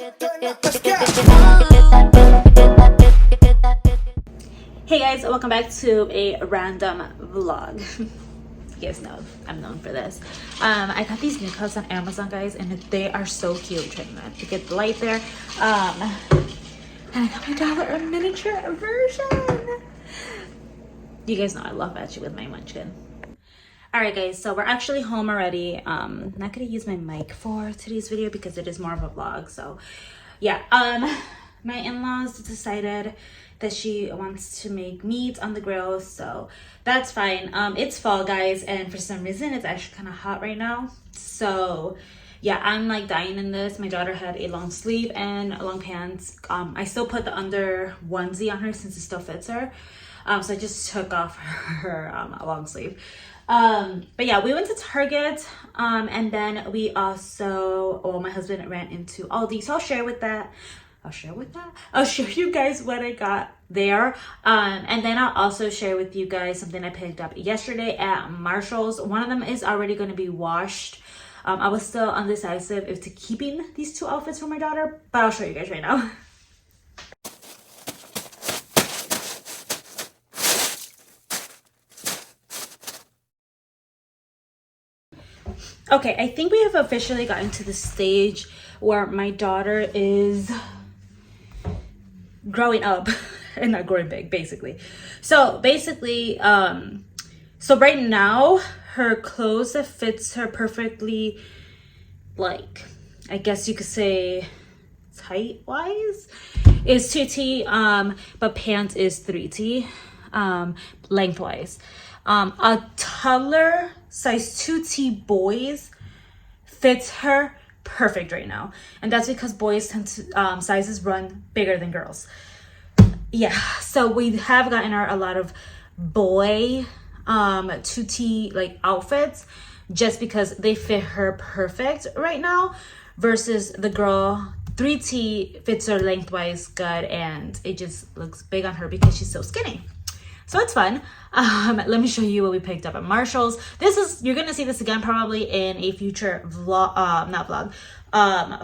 Hey guys, welcome back to a random vlog. You guys know I'm known for this. I got these new cups on Amazon, guys, and they are so cute. Trying to get the light there. And I got my daughter a miniature version. You guys know I love actually with my munchkin. Alright guys, so we're actually home already. I'm not gonna use my mic for today's video because it is more of a vlog. So yeah, my in-laws decided that she wants to make meat on the grill, so that's fine. It's fall, guys, and for some reason it's actually kind of hot right now. So yeah, I'm like dying in this. My daughter had a long sleeve and long pants. I still put the under onesie on her since it still fits her. So I just took off her long sleeve. But yeah, we went to Target, and then we also, my husband ran into Aldi, so I'll show you guys what I got there. And then I'll also share with you guys something I picked up yesterday at Marshall's. One of them is already going to be washed. I was still undecisive if to keeping these two outfits for my daughter, but I'll show you guys right now. Okay, I think we have officially gotten to the stage where my daughter is growing up and not growing big, basically. So basically, so right now her clothes that fits her perfectly, like, I guess you could say tight wise, is 2T, but pants is 3T, lengthwise. A toddler size 2T boys fits her perfect right now, and that's because boys tend to sizes run bigger than girls. Yeah, so we have gotten her a lot of boy 2T like outfits just because they fit her perfect right now, versus the girl 3T fits her lengthwise good, and it just looks big on her because she's so skinny. So it's fun. Let me show you what we picked up at Marshall's. You're gonna see this again probably in a future vlog,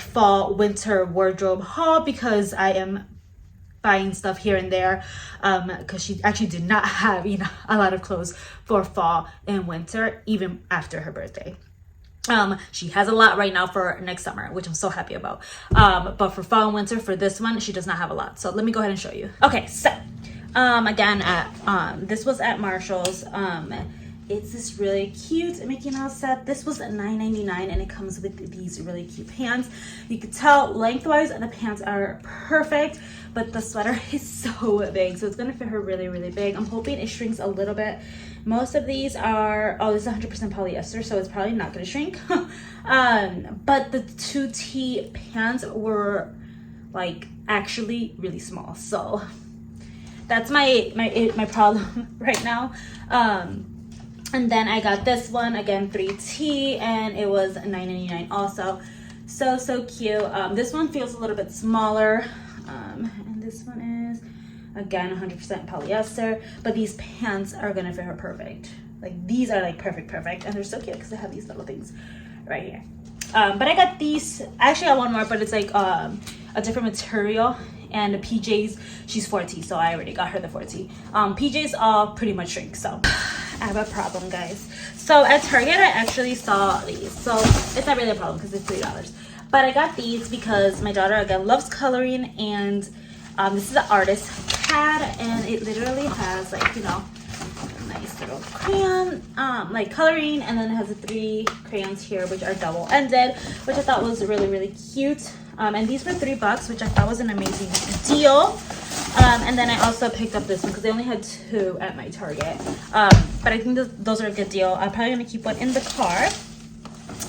fall winter wardrobe haul, because I am buying stuff here and there, because she actually did not have a lot of clothes for fall and winter even after her birthday. She has a lot right now for next summer, which I'm so happy about. But for fall and winter, for this one, she does not have a lot. So let me go ahead and show you. Okay, so again, this was at Marshall's. It's this really cute Mickey Mouse set. This was $9.99, and it comes with these really cute pants. You can tell lengthwise the pants are perfect, but the sweater is so big, so it's gonna fit her really, really big. I'm hoping it shrinks a little bit. Most of these are, this is 100% polyester, so it's probably not gonna shrink. But the 2T pants were like actually really small, so that's my problem right now. And then I got this one, again 3T, and it was $9.99 also. So cute. This one feels a little bit smaller, and this one is again 100% polyester, but these pants are gonna fit her perfect. Like, these are like perfect, and they're so cute because they have these little things right here. But I got these, actually I got one more, but it's like a different material. And the PJs, she's 4T, so I already got her the 4T. PJs all pretty much shrink, so I have a problem, guys. So at Target, I actually saw these. So it's not really a problem because it's $3. But I got these because my daughter, again, loves coloring. And this is an artist pad, and it literally has, like, a nice little crayon, like coloring. And then it has the 3 crayons here, which are double-ended, which I thought was really, really cute. And these were $3, which I thought was an amazing deal. And then I also picked up this one because they only had 2 at my Target. But I think those are a good deal. I'm probably gonna keep one in the car.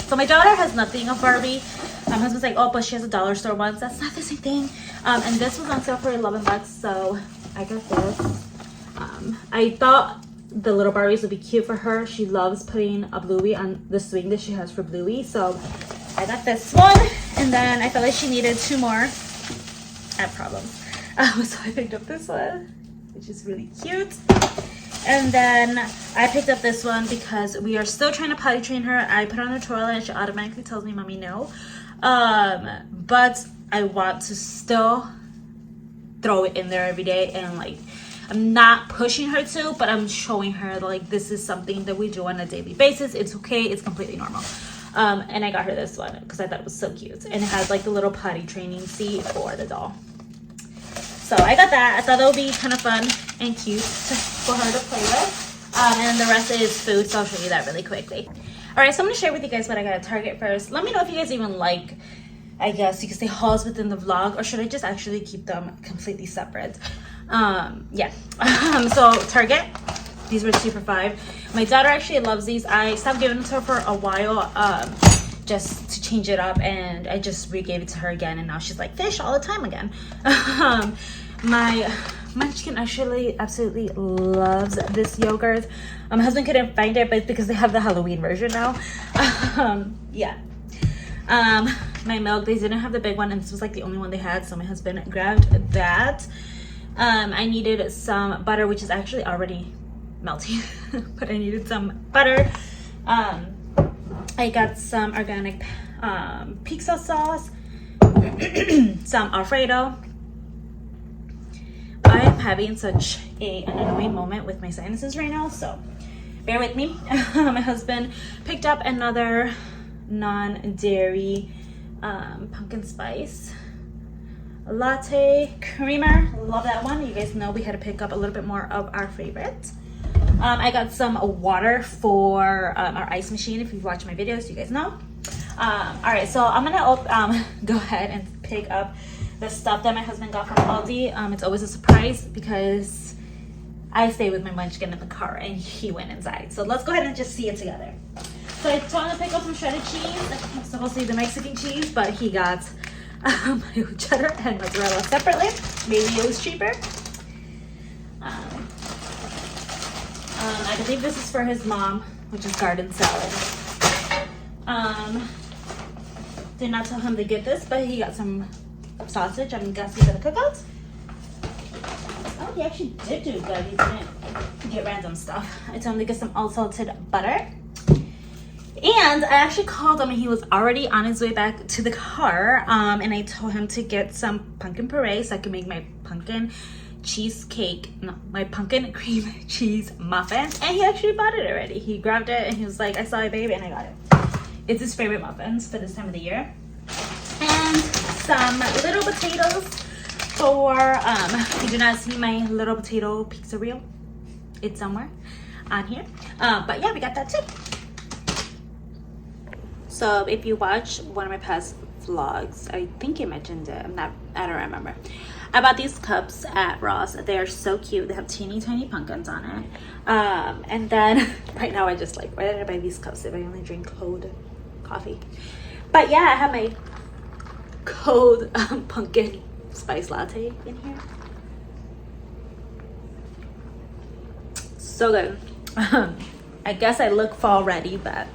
So my daughter has nothing of Barbie. My husband's like, oh, but she has a dollar store ones. That's not the same thing. And this was on sale for $11, so I got this. I thought the little Barbies would be cute for her. She loves putting a Bluey on the swing that she has for Bluey, so I got this one. And then I felt like she needed 2 more. I have problems. So I picked up this one, which is really cute. And then I picked up this one because we are still trying to potty train her. I put her on the toilet and she automatically tells me, mommy, no. But I want to still throw it in there every day, and like I'm not pushing her to, but I'm showing her like this is something that we do on a daily basis. It's okay, it's completely normal. And I got her this one because I thought it was so cute, and it has like the little potty training seat for the doll. So I got that. I thought it would be kind of fun and cute for her to play with. And the rest is food, so I'll show you that really quickly. All right, so I'm gonna share with you guys what I got at Target first. Let me know if you guys even like, I guess you could say, hauls within the vlog, or should I just actually keep them completely separate? Yeah. So Target, these were 2 for $5. My daughter actually loves these. I stopped giving them to her for a while, just to change it up, and I just re-gave it to her again, and now she's like fish all the time again. My munchkin actually absolutely loves this yogurt. My husband couldn't find it, but it's because they have the Halloween version now. Yeah. My milk, they didn't have the big one, and this was like the only one they had, so my husband grabbed that. I needed some butter, which is actually already melting, but I needed some butter. I got some organic pizza sauce, some Alfredo. I am having such an annoying moment with my sinuses right now, so bear with me. My husband picked up another non-dairy pumpkin spice latte creamer. Love that one. You guys know we had to pick up a little bit more of our favorites. I got some water for our ice machine. If you've watched my videos, you guys know. All right, so I'm gonna go ahead and pick up the stuff that my husband got from Aldi. It's always a surprise because I stay with my munchkin in the car and he went inside. So let's go ahead and just see it together. So I told him to pick up some shredded cheese. It's supposed to be the Mexican cheese, but he got cheddar and mozzarella separately. Maybe it was cheaper. I believe this is for his mom, which is garden salad. Did not tell him to get this, but he got some sausage. I'm guessing for the cookouts. Oh, he actually did do good. He didn't get random stuff. I told him to get some unsalted butter. And I actually called him, and he was already on his way back to the car. And I told him to get some pumpkin puree so I can make my pumpkin my pumpkin cream cheese muffins. And he actually bought it already. He grabbed it and he was like, I saw it, baby, and I got it. It's his favorite muffins for this time of the year. And some little potatoes for, you do not see my little potato pizza reel. It's somewhere on here. But yeah, we got that too. So if you watch one of my past vlogs, I think I mentioned it. I don't remember. I bought these cups at Ross. They are so cute. They have teeny tiny pumpkins on it. And then right now I just like, why did I buy these cups if I only drink cold coffee? But yeah, I have my cold pumpkin spice latte in here. So good. I guess I look fall ready, but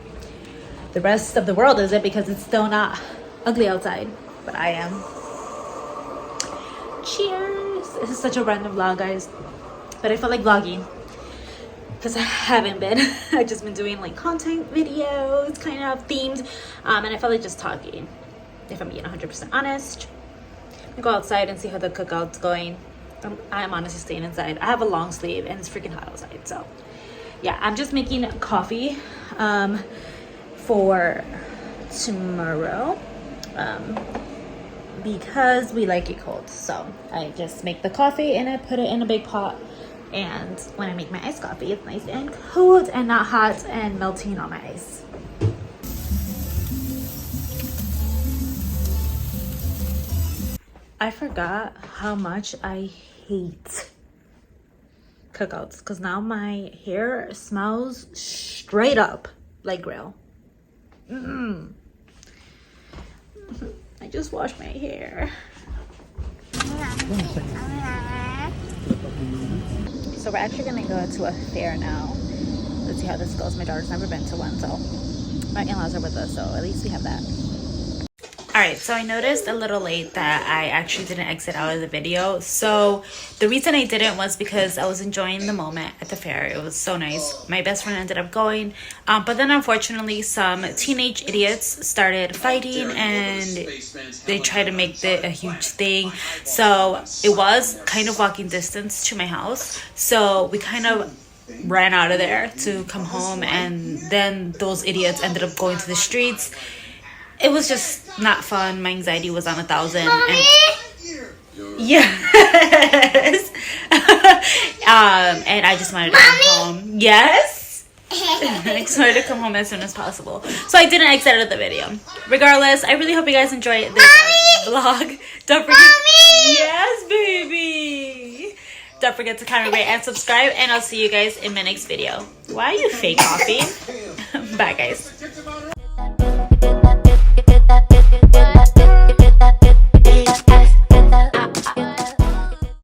the rest of the world isn't because it's still not ugly outside, but I am. Cheers. This is such a random vlog, guys, but I felt like vlogging because I haven't been. I've just been doing like content videos, kind of themed, and I felt like just talking, if I'm being 100% honest. I go outside and see how the cookout's going. I'm honestly staying inside. I have a long sleeve and it's freaking hot outside, so yeah, I'm just making coffee for tomorrow because we like it cold. So I just make the coffee and I put it in a big pot, and when I make my iced coffee, it's nice and cold and not hot and melting on my ice. I forgot how much I hate cookouts because now my hair smells straight up like grill. I just washed my hair. So we're actually gonna go to a fair now. Let's see how this goes. My daughter's never been to one, so my in-laws are with us, so at least we have that. Alright, so I noticed a little late that I actually didn't exit out of the video. So the reason I didn't was because I was enjoying the moment at the fair. It was so nice. My best friend ended up going. But then unfortunately some teenage idiots started fighting and they tried to make it a huge thing. So it was kind of walking distance to my house. So we kind of ran out of there to come home, and then those idiots ended up going to the streets. It was just not fun. My anxiety was on 1,000. And yes. And I just wanted to come home. Yes. I just wanted to come home as soon as possible. So I didn't exit out of the video. Regardless, I really hope you guys enjoyed this vlog. Don't forget. Yes, baby. Don't forget to comment, rate, and subscribe. And I'll see you guys in my next video. Why are you fake coughing? Bye, guys.